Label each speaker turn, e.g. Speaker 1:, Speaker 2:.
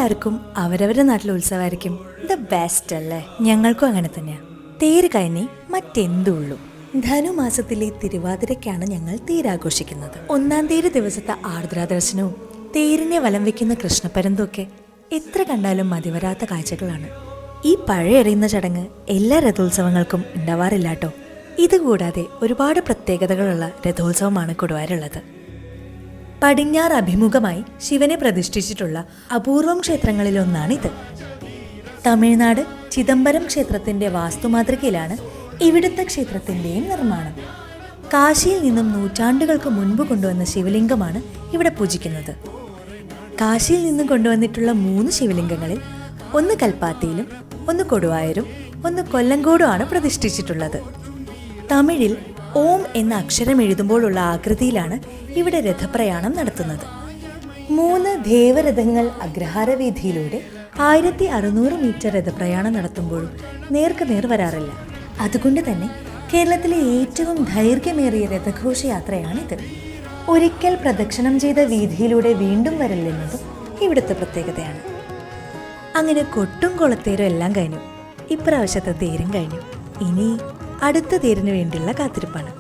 Speaker 1: എല്ലാവർക്കും അവരവരുടെ നാട്ടിലെ ഉത്സവമായിരിക്കും ദ ബെസ്റ്റ് അല്ലേ? ഞങ്ങൾക്കും അങ്ങനെ തന്നെയാ. തേര് കഴിഞ്ഞേ മറ്റെന്തുള്ളൂ. ധനുമാസത്തിലെ തിരുവാതിരയ്ക്കാണ് ഞങ്ങൾ തേരാഘോഷിക്കുന്നത്. ഒന്നാം തേര് ദിവസത്തെ ആർദ്രാദർശനവും തേരിനെ വലം വെക്കുന്ന കൃഷ്ണപ്പരന്തും ഒക്കെ എത്ര കണ്ടാലും മതിവരാത്ത കാഴ്ചകളാണ്. ഈ പഴയെറിയുന്ന ചടങ്ങ് എല്ലാ രഥോത്സവങ്ങൾക്കും ഉണ്ടാവാറില്ല കേട്ടോ. ഇതുകൂടാതെ ഒരുപാട് പ്രത്യേകതകളുള്ള രഥോത്സവമാണ് കൊടുവാരുള്ളത്. പടിഞ്ഞാറ് അഭിമുഖമായി ശിവനെ പ്രതിഷ്ഠിച്ചിട്ടുള്ള അപൂർവം ക്ഷേത്രങ്ങളിലൊന്നാണിത്. തമിഴ്നാട് ചിദംബരം ക്ഷേത്രത്തിന്റെ വാസ്തുമാതൃകയിലാണ് ഇവിടുത്തെ ക്ഷേത്രത്തിന്റെയും നിർമ്മാണം. കാശിയിൽ നിന്നും നൂറ്റാണ്ടുകൾക്ക് മുൻപ് കൊണ്ടുവന്ന ശിവലിംഗമാണ് ഇവിടെ പൂജിക്കുന്നത്. കാശിയിൽ നിന്നും കൊണ്ടുവന്നിട്ടുള്ള 3 ശിവലിംഗങ്ങളിൽ ഒന്ന് കൽപ്പാത്തിയിലും ഒന്ന് കൊടുവായൂരും ഒന്ന് കൊല്ലങ്കോടുമാണ് പ്രതിഷ്ഠിച്ചിട്ടുള്ളത്. തമിഴിൽ ഓം എന്ന അക്ഷരം എഴുതുമ്പോഴുള്ള ആകൃതിയിലാണ് ഇവിടെ രഥപ്രയാണം നടത്തുന്നത്. 3 ദേവരഥങ്ങൾ അഗ്രഹാരവീഥിയിലൂടെ 1600 മീറ്റർ രഥപ്രയാണം നടത്തുമ്പോഴും നേർക്കുനേർ വരാറില്ല. അതുകൊണ്ട് തന്നെ കേരളത്തിലെ ഏറ്റവും ദൈർഘ്യമേറിയ രഥഘോഷയാത്രയാണിത്. ഒരിക്കൽ പ്രദക്ഷിണം ചെയ്ത വീഥിയിലൂടെ വീണ്ടും വരില്ലെന്നതും ഇവിടുത്തെ പ്രത്യേകതയാണ്. അങ്ങനെ കൊട്ടും കൊളത്തേരും എല്ലാം കഴിഞ്ഞു. ഇപ്രാവശ്യത്തെ തേരും കഴിഞ്ഞു. ഇനി അടുത്ത തേരിന് വേണ്ടിയുള്ള കാത്തിരിപ്പാണ്.